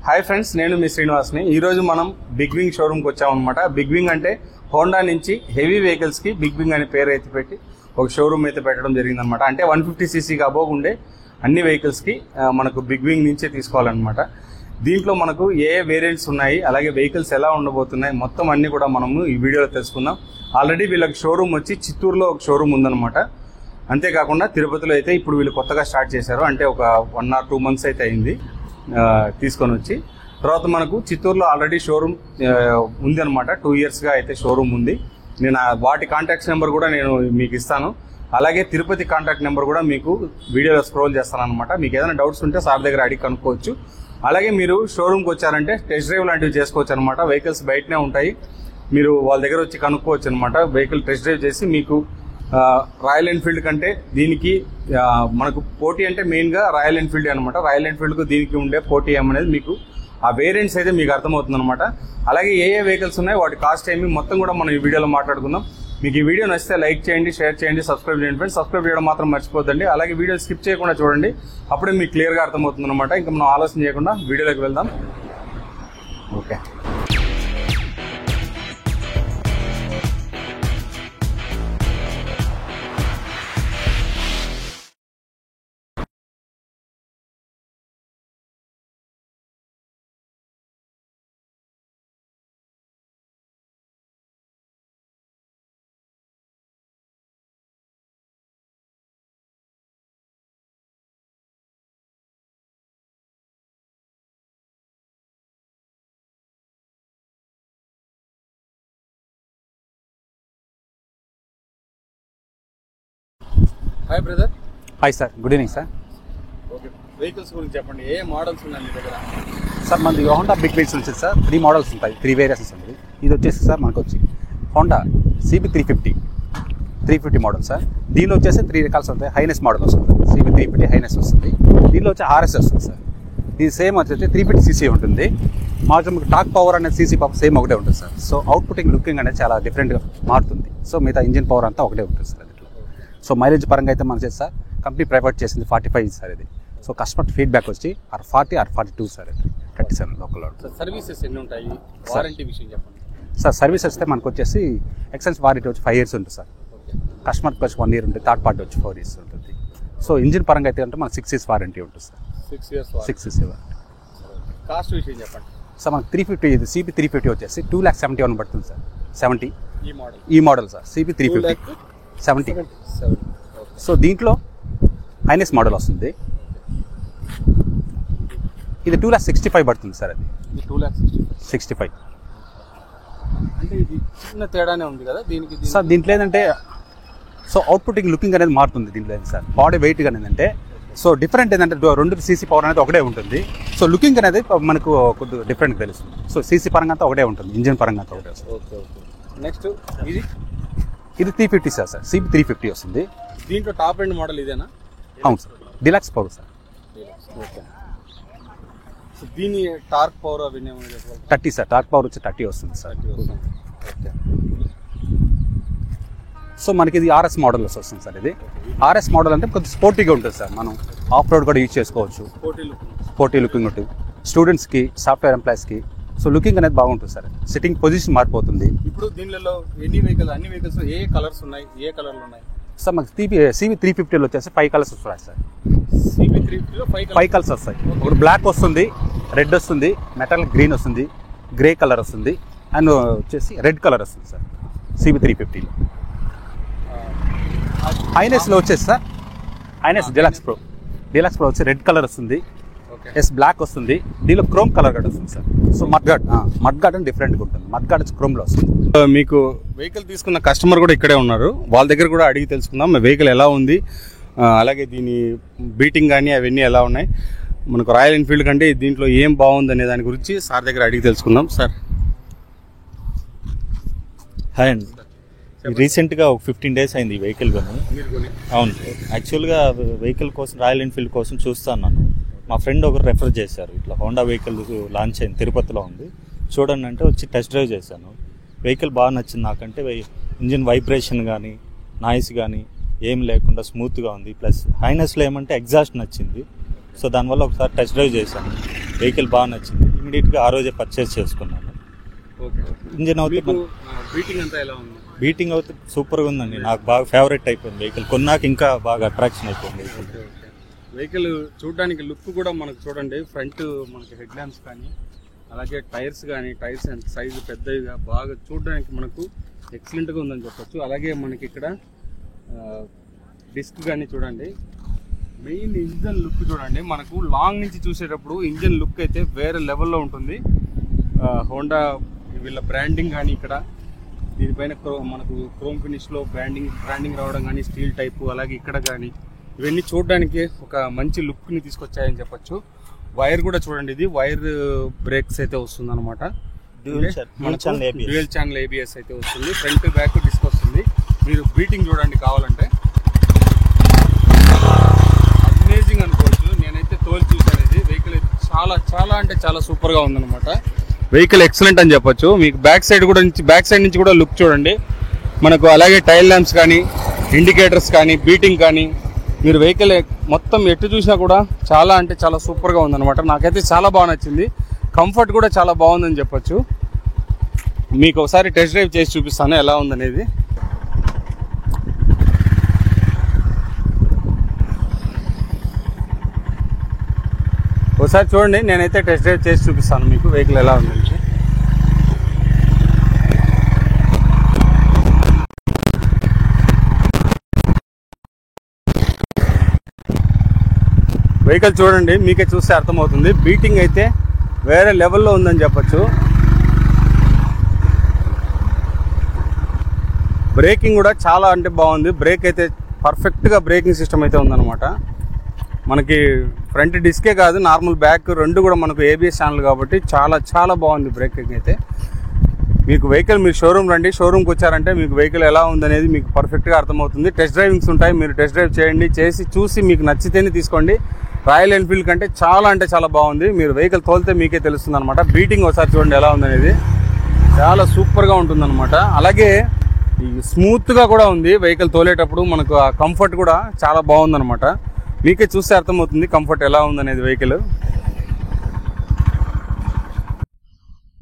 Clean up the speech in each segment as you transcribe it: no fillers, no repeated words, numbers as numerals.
Hi friends, నేను మీ శ్రీనివాస్ని. ఈరోజు మనం బిగ్ వింగ్ షోరూమ్కి వచ్చామన్నమాట. బిగ్ వింగ్ అంటే హోండా నుంచి హెవీ వెహికల్స్కి బిగ్ వింగ్ అనే పేరు అయితే పెట్టి ఒక షోరూమ్ అయితే పెట్టడం జరిగిందనమాట. అంటే 150cc అబోవ్ ఉండే అన్ని వెహికల్స్కి మనకు బిగ్ వింగ్ నుంచే తీసుకోవాలన్నమాట. దీంట్లో మనకు ఏ వేరియంట్స్ ఉన్నాయి, అలాగే వెహికల్స్ ఎలా ఉండబోతున్నాయి, మొత్తం అన్ని కూడా మనము ఈ వీడియోలో తెలుసుకుందాం. ఆల్రెడీ వీళ్ళకి షోరూమ్ వచ్చి చిత్తూరులో ఒక షోరూమ్ ఉందన్నమాట. అంతేకాకుండా తిరుపతిలో అయితే ఇప్పుడు వీళ్ళు కొత్తగా స్టార్ట్ చేశారు. అంటే ఒక 1 or 2 months అయితే అయింది తీసుకొని వచ్చి. తర్వాత మనకు చిత్తూరులో ఆల్రెడీ షోరూమ్ ఉంది అనమాట. 2 yearsగా అయితే షోరూమ్ ఉంది. నేను వాటి కాంటాక్ట్స్ నెంబర్ కూడా నేను మీకు ఇస్తాను. అలాగే తిరుపతి కాంటాక్ట్ నెంబర్ కూడా మీకు వీడియోలో స్క్రోల్ చేస్తాను అనమాట. మీకు ఏదైనా డౌట్స్ ఉంటే సార్ దగ్గర అడిగి కనుక్కోవచ్చు. అలాగే మీరు షోరూమ్కి వచ్చారంటే టెస్ట్ డ్రైవ్ లాంటివి చేసుకోవచ్చు అనమాట. వెహికల్స్ బయటనే ఉంటాయి, మీరు వాళ్ళ దగ్గర వచ్చి కనుక్కోవచ్చు అనమాట. వెహికల్ టెస్ట్ డ్రైవ్ చేసి మీకు రాయల్ ఎన్ఫీల్డ్ కంటే దీనికి మనకు పోటీ అంటే మెయిన్గా రాయల్ ఎన్ఫీల్డ్ అనమాట. రాయల్ ఎన్ఫీల్డ్కు దీనికి ఉండే పోటీ ఏమనేది మీకు ఆ వేరియంట్స్ అయితే మీకు అర్థమవుతుంది అనమాట. అలాగే ఏ వెహికల్స్ ఉన్నాయి, వాటి కాస్ట్ ఏమి, మొత్తం కూడా మనం ఈ వీడియోలో మాట్లాడుకుందాం. మీకు ఈ వీడియో నచ్చితే లైక్ చేయండి, షేర్ చేయండి, సబ్స్క్రైబ్ చేయండి ఫ్రెండ్స్. సబ్స్క్రైబ్ చేయడం మాత్రం మర్చిపోద్దండి. అలాగే వీడియో స్కిప్ చేయకుండా చూడండి, అప్పుడే మీకు క్లియర్గా అర్థమవుతుంది అనమాట. ఇంకా మనం ఆలోచన చేయకుండా వీడియోలోకి వెళ్దాం. Okay, hi brother. Hi sir, good evening sir. Okay, vehicles గురించి చెప్పండి. ఏ మోడల్స్ ఉన్నాయి మీ దగ్గర? సార్ మనది హోండా బిగ్ వెహికల్స్ వచ్చేసి సార్ 3 మోడల్స్ ఉంటాయి, 3 వేరియంట్స్ ఉంది. ఇది వచ్చేసి సార్ మనకు వచ్చి హోండా CB350 మోడల్ సార్. దీనిలో వచ్చేసి 3 రకాలు ఉంటాయి. హైనెస్ మోడల్ వస్తుంది, CB350 హైనెస్ వస్తుంది. దీనిలో వచ్చి RS వస్తుంది సార్. ఇది సేమ్ వచ్చేసి 350cc ఉంటుంది. మాత్రం టాక్ పవర్ అనేది CC పవర్ సేమ్ ఒకటే ఉంటుంది సార్. సో అవుట్పుటింగ్ లుకింగ్ అనేది చాలా డిఫరెంట్గా మారుతుంది. సో మిగతా ఇంజిన్ పవర్ అంతా ఒకటే ఉంటుంది సార్. సో మైలేజ్ పరంగా అయితే మనకి సార్ కంపెనీ ప్రైవేట్ చేసింది 45 సార్ ఇది. సో కస్టమర్ ఫీడ్బ్యాక్ వచ్చి R40 R42 సార్ ఇది 37 లోకల్. సర్వీసెస్ ఎన్ని ఉంటాయి, వారంటీ విషయం చెప్పండి సార్. సర్వీస్ వస్తే మనకు వచ్చేసి ఎక్సెన్స్ వారంటీ వచ్చి 5 years ఉంటుంది సార్. కస్టమర్కి వచ్చి 1 year ఉంటుంది, థర్డ్ పార్టీ వచ్చి 4 years ఉంటుంది. సో ఇంజిన్ పరంగా అయితే అంటే మనకు 6 years వారంటీ ఉంటుంది సార్. 6 years warranty. కాస్ట్ విషయం చెప్పండి సార్. మనకు 350 ఇది CB350 వచ్చేసి 2,71,000 పడుతుంది సార్. 70 ఈ మోడల్ సార్. CB350 70. సో దీంట్లో హైనెస్ మోడల్ వస్తుంది. ఇది 2,65,000 పడుతుంది సార్. అది 2,65,000. అంటే ఇది చిన్న తేడానే ఉంది కదా దీనికి సార్. దీంట్లో ఏంటంటే సో అవుట్పుటింగ్ లుకింగ్ అనేది మారుతుంది. దీంట్లో సార్ బాడీ వెయిట్ అనేది ఏంటంటే సో డిఫరెంట్ ఏంటంటే 2 CC పవర్ అనేది ఒకటే ఉంటుంది. సో లుకింగ్ అనేది మనకు కొద్దిగా డిఫరెంట్ తెలుస్తుంది. సో CC పరంగా అంతా ఒకటే ఉంటుంది, ఇంజిన్ పరంగా అంతా ఒకటే వస్తుంది. ఓకే. నెక్స్ట్ ఇది 350 సార్. CB350 వస్తుంది. దీంట్లో టాప్ ఎండ్ మోడల్ ఇదేనా? అవును sir, deluxe power sir. Okay. So దీని టార్క్ పవర్ అవి 30 సార్. టార్క్ పవర్ వచ్చి 30 వస్తుంది సార్. ఓకే. సో మనకి ఇది RS మోడల్ వస్తుంది సార్. ఇది RS మోడల్ అంటే కొద్దిగా స్పోర్టీగా ఉంటుంది సార్. మనం ఆఫ్ రోడ్ కూడా యూజ్ చేసుకోవచ్చు. స్పోర్టీ లుకింగ్ ఉంటుంది. స్టూడెంట్స్కి, సాఫ్ట్వేర్ ఎంప్లాయీస్కి సో లుకింగ్ అనేది బాగుంటుంది సార్. సిట్టింగ్ పొజిషన్ మారిపోతుంది. ఇప్పుడు దీనిలో అన్ని వెహికల్స్ ఏ కలర్స్ ఉన్నాయి, ఏ కలర్లు ఉన్నాయి సార్? మనకి CB350లో వచ్చేసి 5 కలర్స్ వస్తాయి సార్. CB350లో 5 కలర్స్ వస్తాయి. ఒకటి బ్లాక్ వస్తుంది, రెడ్ వస్తుంది, మెటల్ గ్రీన్ వస్తుంది, గ్రే కలర్ వస్తుంది, అండ్ వచ్చేసి రెడ్ కలర్ వస్తుంది సార్ CB350లో. హైనెస్లో వచ్చేసి సార్ హైనెస్ డిలక్స్ ప్రో వచ్చి రెడ్ కలర్ వస్తుంది, బ్లాక్ వస్తుంది. దీనిలో క్రోమ్ కలర్ కూడా వస్తుంది సార్. సో మడ్ గార్డ్ అని డిఫరెంట్గా ఉంటుంది. మడ్ గార్డ్ వచ్చి క్రోమ్లో వస్తుంది. మీకు వెహికల్ తీసుకున్న కస్టమర్ కూడా ఇక్కడే ఉన్నారు. వాళ్ళ దగ్గర కూడా అడిగి తెలుసుకుందాం వెహికల్ ఎలా ఉంది, అలాగే దీని బీటింగ్ కానీ అవన్నీ ఎలా ఉన్నాయి, మనకు రాయల్ ఎన్ఫీల్డ్ కంటే దీంట్లో ఏం బాగుంది అనే దాని గురించి సార్ దగ్గర అడిగి తెలుసుకుందాం. సార్ హాయ్ అండి. రీసెంట్గా ఒక 15 days అయింది ఈ వెహికల్ కొని. అవును, యాక్చువల్గా వెహికల్ కోసం రాయల్ ఎన్ఫీల్డ్ కోసం చూస్తాను. మా ఫ్రెండ్ ఒకరు రెఫర్ చేశారు, ఇట్లా హోండా వెహికల్ లాంచ్ అయింది, తిరుపతిలో ఉంది, చూడండి అంటే వచ్చి టెస్ట్ డ్రైవ్ చేశాను. వెహికల్ బాగా నచ్చింది నాకంటే. ఇంజిన్ వైబ్రేషన్ కానీ నాయిస్ కానీ ఏం లేకుండా స్మూత్గా ఉంది. ప్లస్ హైనెస్లో ఏమంటే ఎగ్జాస్ట్ నచ్చింది. సో దానివల్ల ఒకసారి టెస్ట్ డ్రైవ్ చేశాను. వెహికల్ బాగా నచ్చింది, ఇమీడియట్గా ఆ రోజే పర్చేస్ చేసుకున్నాను. ఓకే. ఇంజిన్ అవుతే బీటింగ్ అంతా ఎలా ఉంది? బీటింగ్ అవుతే సూపర్గా ఉందండి, నాకు బాగా ఫేవరెట్ అయిపోయింది వెహికల్. కొన్నాక ఇంకా బాగా అట్రాక్షన్ అయిపోయింది వెహికల్. వెహికల్ చూడడానికి లుక్ కూడా మనకు చూడండి, ఫ్రంట్ మనకి హెడ్ ల్యాంప్స్ కానీ అలాగే టైర్స్ కానీ, టైర్స్ సైజు పెద్దవిగా బాగా చూడడానికి మనకు ఎక్సలెంట్గా ఉందని చెప్పొచ్చు. అలాగే మనకి ఇక్కడ డిస్క్ కానీ చూడండి, మెయిన్ ఇంజన్ లుక్ చూడండి, మనకు లాంగ్ నుంచి చూసేటప్పుడు ఇంజన్ లుక్ అయితే వేరే లెవెల్లో ఉంటుంది. హోండా వీళ్ళ బ్రాండింగ్ కానీ ఇక్కడ దీనిపైన మనకు క్రోమ్ ఫినిష్లో బ్రాండింగ్ రావడం కానీ, స్టీల్ టైపు, అలాగే ఇక్కడ కానీ ఇవన్నీ చూడడానికి ఒక మంచి లుక్ని తీసుకొచ్చాయని చెప్పొచ్చు. వైర్ కూడా చూడండి, ఇది వైర్ బ్రేక్స్ అయితే వస్తుంది అనమాట. డ్యూయల్ ఛానల్ ఏబిఎస్ అయితే వస్తుంది, ఫ్రంట్ బ్యాక్ డిస్క్ వస్తుంది. మీరు బీటింగ్ చూడండి కావాలంటే, అమేజింగ్ అనుకోవచ్చు. నేనైతే తోలు చూసాను, ఇది వెహికల్ అయితే చాలా చాలా అంటే చాలా సూపర్గా ఉందన్నమాట. వెహికల్ ఎక్సలెంట్ అని చెప్పొచ్చు. మీకు బ్యాక్ సైడ్ నుంచి కూడా లుక్ చూడండి మనకు. అలాగే టైల్ ల్యాంప్స్ కానీ, ఇండికేటర్స్ కానీ, బీటింగ్ కానీ, మీరు వెహికల్ మొత్తం ఎటు చూసినా కూడా చాలా అంటే చాలా సూపర్గా ఉందన్నమాట. నాకైతే చాలా బాగా నచ్చింది. కంఫర్ట్ కూడా చాలా బాగుందని చెప్పొచ్చు. మీకు ఒకసారి టెస్ట్ డ్రైవ్ చేసి చూపిస్తాను ఎలా ఉందనేది. ఒకసారి చూడండి, నేనైతే టెస్ట్ డ్రైవ్ చేసి చూపిస్తాను మీకు వెహికల్ ఎలా ఉంది. వెహికల్ చూడండి, మీకే చూస్తే అర్థమవుతుంది. బీటింగ్ అయితే వేరే లెవెల్లో ఉందని చెప్పొచ్చు. బ్రేకింగ్ కూడా చాలా అంటే బాగుంది. బ్రేక్ అయితే పర్ఫెక్ట్గా బ్రేకింగ్ సిస్టమ్ అయితే ఉందన్నమాట. మనకి ఫ్రంట్ డిస్కే కాదు, నార్మల్ బ్యాక్ రెండు కూడా మనకు ఏబిఎస్ ఛానల్ కాబట్టి చాలా చాలా బాగుంది బ్రేకింగ్ అయితే. మీకు వెహికల్ మీరు షోరూమ్ రండి, షోరూమ్కి వచ్చారంటే మీకు వెహికల్ ఎలా ఉందనేది మీకు పర్ఫెక్ట్గా అర్థమవుతుంది. టెస్ట్ డ్రైవింగ్స్ ఉంటాయి, మీరు టెస్ట్ డ్రైవ్ చేయండి, చూసి మీకు నచ్చితేనే తీసుకోండి. రాయల్ ఎన్ఫీల్డ్ కంటే చాలా అంటే చాలా బాగుంది. మీరు వెహికల్ తోలితే మీకే తెలుస్తుంది అనమాట. బీటింగ్ ఒకసారి చూడండి ఎలా ఉందనేది, చాలా సూపర్గా ఉంటుందన్నమాట. అలాగే స్మూత్గా కూడా ఉంది వెహికల్ తోలేటప్పుడు. మనకు ఆ కంఫర్ట్ కూడా చాలా బాగుందన్నమాట. మీకే చూస్తే అర్థమవుతుంది కంఫర్ట్ ఎలా ఉందనేది వెహికల్.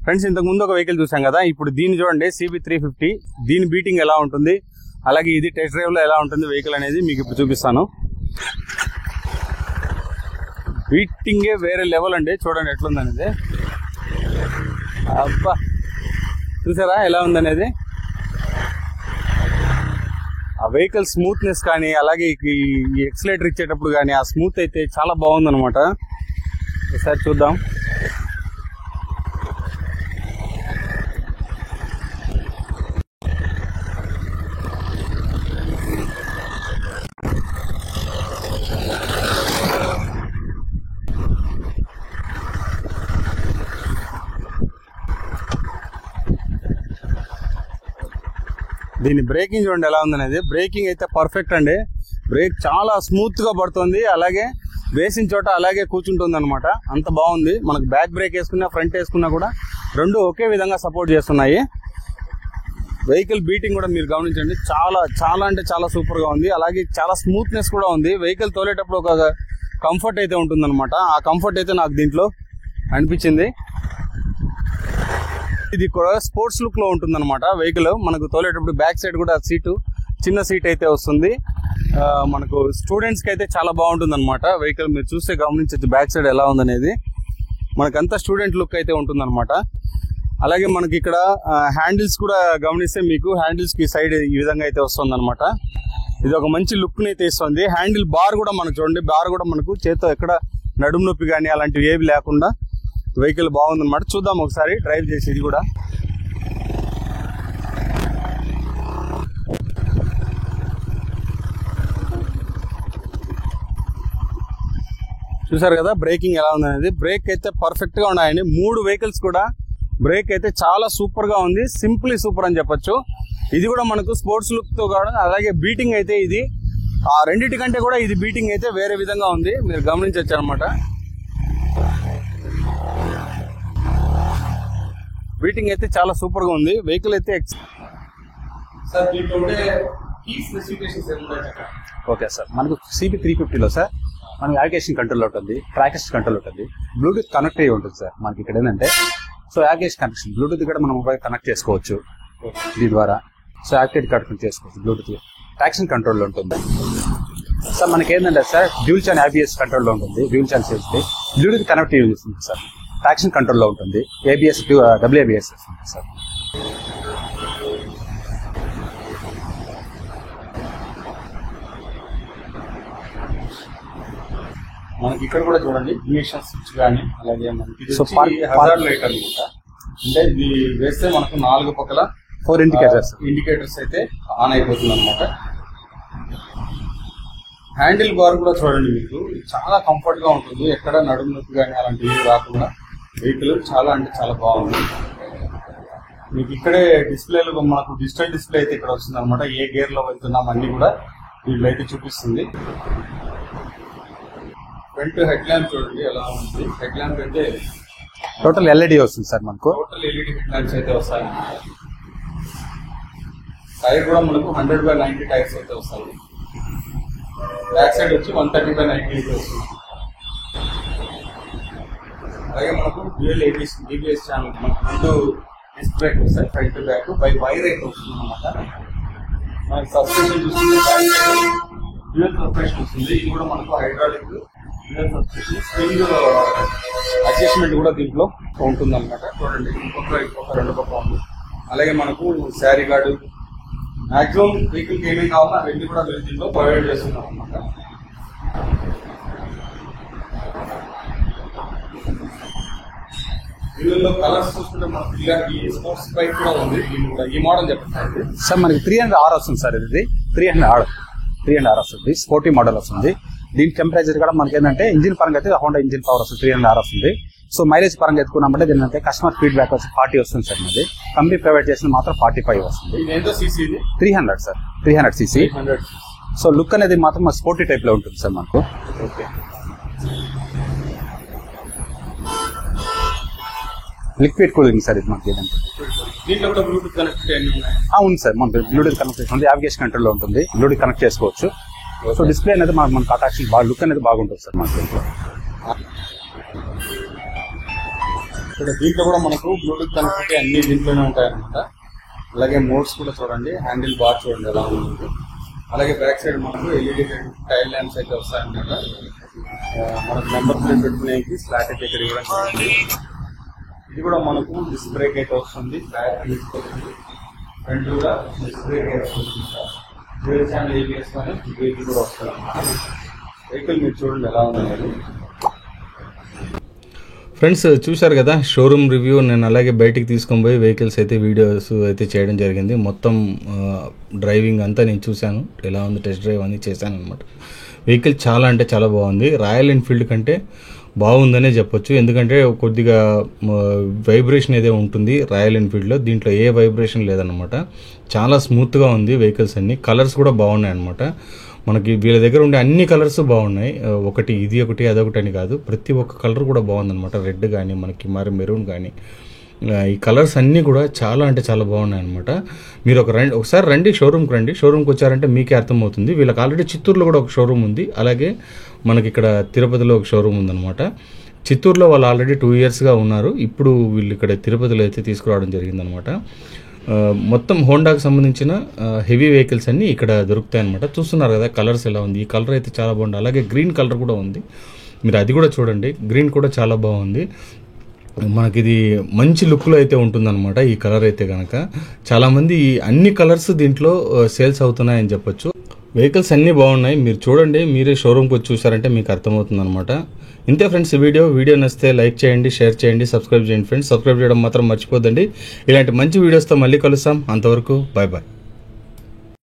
ఫ్రెండ్స్, ఇంతకుముందు ఒక వెహికల్ చూసాం కదా, ఇప్పుడు దీన్ని చూడండి, CB350. దీని బీటింగ్ ఎలా ఉంటుంది, అలాగే ఇది టెస్ట్ డ్రైవ్లో ఎలా ఉంటుంది వెహికల్ అనేది మీకు ఇప్పుడు చూపిస్తాను. బీటింగే వేరే లెవెల్ అండి, చూడండి ఎట్లుందనేది. అబ్బా, చూసారా ఎలా ఉందనేది. ఆ వెహికల్ స్మూత్నెస్ కానీ, అలాగే ఈ ఎక్సలేటర్ ఇచ్చేటప్పుడు కానీ ఆ స్మూత్ అయితే చాలా బాగుందన్నమాట. ఒకసారి చూద్దాం. దీని బ్రేకింగ్ చూడండి ఎలా ఉందనేది. బ్రేకింగ్ అయితే పర్ఫెక్ట్ అండి. బ్రేక్ చాలా స్మూత్ గా పడుతుంది, అలాగే వేసిన చోట అలాగే కూర్చుంటుంది అనమాట. అంత బాగుంది. మనకు బ్యాక్ బ్రేక్ వేసుకున్నా, ఫ్రంట్ వేసుకున్నా కూడా రెండు ఒకే విధంగా సపోర్ట్ చేస్తున్నాయి. వెహికల్ బీటింగ్ కూడా మీరు గమనించండి, చాలా చాలా అంటే చాలా సూపర్ గా ఉంది. అలాగే చాలా స్మూత్నెస్ కూడా ఉంది. వెహికల్ తోలేటప్పుడు ఒక కంఫర్ట్ అయితే ఉంటుందన్నమాట. ఆ కంఫర్ట్ అయితే నాకు దీంట్లో అనిపించింది. ఇది కూడా స్పోర్ట్స్ లుక్ లో ఉంటుందన్నమాట వెహికల్. మనకు తోలేటప్పుడు బ్యాక్ సైడ్ కూడా చిన్న సీట్ అయితే వస్తుంది. మనకు స్టూడెంట్స్ కి అయితే చాలా బాగుంటుంది అనమాట వెహికల్. మీరు చూస్తే గమనించచ్చు బ్యాక్ సైడ్ ఎలా ఉందనేది. మనకంతా స్టూడెంట్ లుక్ అయితే ఉంటుందన్నమాట. అలాగే మనకి ఇక్కడ హ్యాండిల్స్ కూడా గమనిస్తే మీకు హ్యాండిల్స్ కి సైడ్ ఈ విధంగా అయితే వస్తుంది అనమాట. ఇది ఒక మంచి లుక్ ని అయితే ఇస్తుంది. హ్యాండిల్ బార్ కూడా మనకు చూడండి, బార్ కూడా మనకు చేత్తో ఎక్కడ నడుము నొప్పి కానీ అలాంటివి ఏవి లేకుండా వెహికల్ బాగుందన్నమాట. చూద్దాం ఒకసారి డ్రైవ్ చేసి ఇది కూడా. చూసారు కదా బ్రేకింగ్ ఎలా ఉందనేది. బ్రేక్ అయితే పర్ఫెక్ట్ గా ఉన్నాయండి. 3 వెహికల్స్ కూడా బ్రేక్ అయితే చాలా సూపర్ గా ఉంది. సింప్లీ సూపర్ అని చెప్పొచ్చు. ఇది కూడా మనకు స్పోర్ట్స్ లుక్ తో కావడం, అలాగే బీటింగ్ అయితే ఇది ఆ రెండింటి కంటే కూడా ఇది బీటింగ్ అయితే వేరే విధంగా ఉంది, మీరు గమనించవచ్చు అనమాట. బీటింగ్ అయితే చాలా సూపర్ గా ఉంది. వెహికల్ అయితే ఓకే సార్, మనకు CB350లో సార్ మనకి యావిగేషన్ కంట్రోల్ ఉంటుంది, ట్రాక్ కంట్రోల్ ఉంటుంది, బ్లూటూత్ కనెక్ట్ అయ్యి ఉంటుంది సార్. మనకి ఇక్కడ ఏంటంటే సో యావిగేషన్ కనెక్షన్ బ్లూటూత్ కూడా మనం మొబైల్ కనెక్ట్ చేసుకోవచ్చు దీని ద్వారా. సో యాక్టివేట్ కనెక్ట్ చేసుకోవచ్చు బ్లూటూత్. ట్రాక్షన్ కంట్రోల్లో ఉంటుంది సార్. మనకి ఏంటంటే సార్ డ్యూల్ ఛానల్ ABS కంట్రోల్లో ఉంటుంది. డ్యూల్ ఛానల్ చేస్తే బ్లూటూత్ కనెక్ట్ ఉంటుంది సార్. ట్రాక్షన్ కంట్రోల్లో ఉంటుంది. ABS WABS వస్తుంది సార్. మనకి ఇక్కడ కూడా చూడండి ఇగ్నిషన్ స్విచ్ కానీ అలాగే మనకి సో హజార్డ్ లైట్ అనమాట. అంటే ఇది వేస్తే మనకు 4 పక్కల 4 ఇండికేటర్స్ అయితే ఆన్ అయిపోతుంది అనమాట. హ్యాండిల్ బార్ కూడా చూడండి, మీకు చాలా కంఫర్ట్ గా ఉంటుంది. ఎక్కడ నడుము నొప్పి కానీ అలాంటివి రాకుండా వెహికల్ చాలా అంటే చాలా బాగుంది. మీకు ఇక్కడే డిస్ప్లేలో మనకు డిజిటల్ డిస్ప్లే అయితే ఇక్కడ వస్తుంది అనమాట. ఏ గేర్ లో వెళ్తున్నాం అన్ని కూడా వీళ్ళు అయితే చూపిస్తుంది. ఫ్రంట్ హెడ్ ల్యాంప్ చూడండి ఎలా ఉంది. హెడ్ ల్యాంప్ అయితే టోటల్ LED వస్తుంది సార్. మనకు టోటల్ LED హెడ్ ల్యాంప్స్ అయితే వస్తాయి. టైర్ కూడా మనకు 100/90 టైర్స్ అయితే వస్తాయి. బ్యాక్ సైడ్ వచ్చి 130/90 అయితే వస్తుంది. అలాగే మనకు డ్యూయల్ ABS ఛానల్ మనకు 2 డిస్క్ బ్రేక్ వస్తాయి, ఫ్రంట్ బ్యాక్ బై వైర్ అయితే వస్తుంది అనమాట. మనకి సస్పెన్షన్ చూస్తుంటే డ్యూయల్ సస్పెన్షన్ వస్తుంది. ఇది కూడా మనకు hydraulic dual suspension. Spring adjustment కూడా దీంట్లో ఉంటుంది అనమాట. చూడండి ఇంకొక 2 పక్క ఉంది. అలాగే మనకు శారీ గార్డు మాక్సిమం వెహికల్కి ఏమేమి కావాలో అవన్నీ కూడా మీరు దీంట్లో ప్రొవైడ్ చేస్తున్నాం అనమాట. వీళ్ళలో కలర్స్ చూస్తుంటే మనకు ఈ స్పోర్ట్స్ బైక్ కూడా ఉంది. ఈ మోడల్ చెప్పండి సార్. మనకి 300R వస్తుంది సార్. ఇది 300R వస్తుంది. స్పోర్టీ మోడల్ వస్తుంది. దీని టెంపరేచర్ కూడా మనకి ఏంటంటే ఇంజిన్ పరంగా అయితే హోండా ఇంజిన్ పవర్ వస్తుంది. 300R వస్తుంది. సో మైలేజ్ పరంగా ఎత్తుకున్నామంటే దీని అంటే కస్టమర్ ఫీడ్బ్యాక్ వచ్చి 40 వస్తుంది సార్. మనది కంపెనీ ప్రొవైడ్ చేసిన మాత్రం 45 వస్తుంది. 300 సార్. 300 cc. సో లుక్ అనేది మాత్రం స్పోర్టీ టైప్ లో ఉంటుంది సార్ మనకు. ఓకే. లిక్విడ్ కూలింగ్ సార్ ఇది మనకి. ఏదంటే దీంట్లో కూడా బ్లూటూత్ కనెక్ట్ ఉంది సార్. మనకి బ్లూటూత్ కనెక్ట్ ఉంది. యావిగేషన్ కంట్రోల్ లో ఉంటుంది. బ్లూటూత్ కనెక్ట్ చేసుకోవచ్చు. సో డిస్ప్లే అనేది మనకు అట్రాక్షన్ బాగా లుక్ అనేది బాగుంటుంది సార్ మనకి. ఇక్కడ దీంట్లో కూడా మనకు బ్లూటూత్ కనెక్టివిటీ అన్ని దీంట్లోనే ఉంటాయన్నమాట. అలాగే మోడ్స్ కూడా చూడండి. హ్యాండిల్ బార్ చూడండి ఎలా ఉంటుంది. అలాగే బ్యాక్ సైడ్ మనకు LED టైల్ ల్యాంప్స్ అయితే వస్తాయన్నమాట. మనకు నెంబర్ ప్లేట్ పెట్టుకునేకి స్లాట్ అయితే ఇక్కడ ఇవ్వడం జరిగింది. ఇది కూడా మనకు డిస్క్ బ్రేక్ అయితే వస్తుంది. బ్యాక్ వస్తుంది. ఫ్రంట్ కూడా డిస్క్ బ్రేక్ అయితే వస్తుంది. డ్యూయల్ ఛానల్ ABS కానీ బ్రేక్ కూడా వస్తుంది. వెహికల్ మీరు చూడండి ఎలా ఉంది. ఫ్రెండ్స్ చూశారు కదా షోరూమ్ రివ్యూ. నేను అలాగే బయటికి తీసుకొని పోయి వెహికల్స్ అయితే వీడియోస్ అయితే చేయడం జరిగింది. మొత్తం డ్రైవింగ్ అంతా నేను చూశాను, ఎలా ఉంది టెస్ట్ డ్రైవ్ అని చేశాను అనమాట. వెహికల్ చాలా అంటే చాలా బాగుంది. రాయల్ ఎన్ఫీల్డ్ కంటే బాగుందనే చెప్పొచ్చు. ఎందుకంటే కొద్దిగా వైబ్రేషన్ ఏదో ఉంటుంది రాయల్ ఎన్ఫీల్డ్లో. దీంట్లో ఏ వైబ్రేషన్ లేదన్నమాట. చాలా స్మూత్గా ఉంది వెహికల్స్ అన్ని. కలర్స్ కూడా బాగున్నాయి అనమాట. మనకి వీళ్ళ దగ్గర ఉండే అన్ని కలర్స్ బాగున్నాయి. ఒకటి ఇది ఒకటి అదొకటి అని కాదు, ప్రతి ఒక్క కలర్ కూడా బాగుందన్నమాట. రెడ్ కానీ మనకి మరి మెరూన్ కానీ ఈ కలర్స్ అన్నీ కూడా చాలా అంటే చాలా బాగున్నాయి అనమాట. మీరు ఒకసారి రండి, షోరూమ్కి రండి. షోరూమ్కి వచ్చారంటే మీకే అర్థమవుతుంది. వీళ్ళకి ఆల్రెడీ చిత్తూరులో కూడా ఒక షోరూమ్ ఉంది. అలాగే మనకి ఇక్కడ తిరుపతిలో ఒక షోరూమ్ ఉందన్నమాట. చిత్తూరులో వాళ్ళు ఆల్రెడీ 2 yearsగా ఉన్నారు. ఇప్పుడు వీళ్ళు ఇక్కడ తిరుపతిలో అయితే తీసుకురావడం జరిగిందనమాట. మొత్తం హోండాకి సంబంధించిన హెవీ వెహికల్స్ అన్నీ ఇక్కడ దొరుకుతాయి అనమాట. చూస్తున్నారు కదా కలర్స్ ఎలా ఉంది. ఈ కలర్ అయితే చాలా బాగుంది. అలాగే గ్రీన్ కలర్ కూడా ఉంది, మీరు అది కూడా చూడండి. గ్రీన్ కూడా చాలా బాగుంది. మనకి ఇది మంచి లుక్లో అయితే ఉంటుందన్నమాట. ఈ కలర్ అయితే కనుక చాలామంది అన్ని కలర్స్ దీంట్లో సేల్స్ అవుతున్నాయని చెప్పొచ్చు. వెహికల్స్ అన్నీ బాగున్నాయి. మీరు చూడండి, మీరే షోరూమ్కి వచ్చి చూసారంటే మీకు అర్థమవుతుంది అనమాట. ఇంతే ఫ్రెండ్స్ వీడియో నచ్చితే లైక్ చేయండి, షేర్ చేయండి, సబ్స్క్రైబ్ చేయండి ఫ్రెండ్స్. సబ్స్క్రైబ్ చేయడం మాత్రం మర్చిపోద్దండి. ఇలాంటి మంచి వీడియోస్తో మళ్ళీ కలుస్తాం. అంతవరకు బాయ్ బాయ్.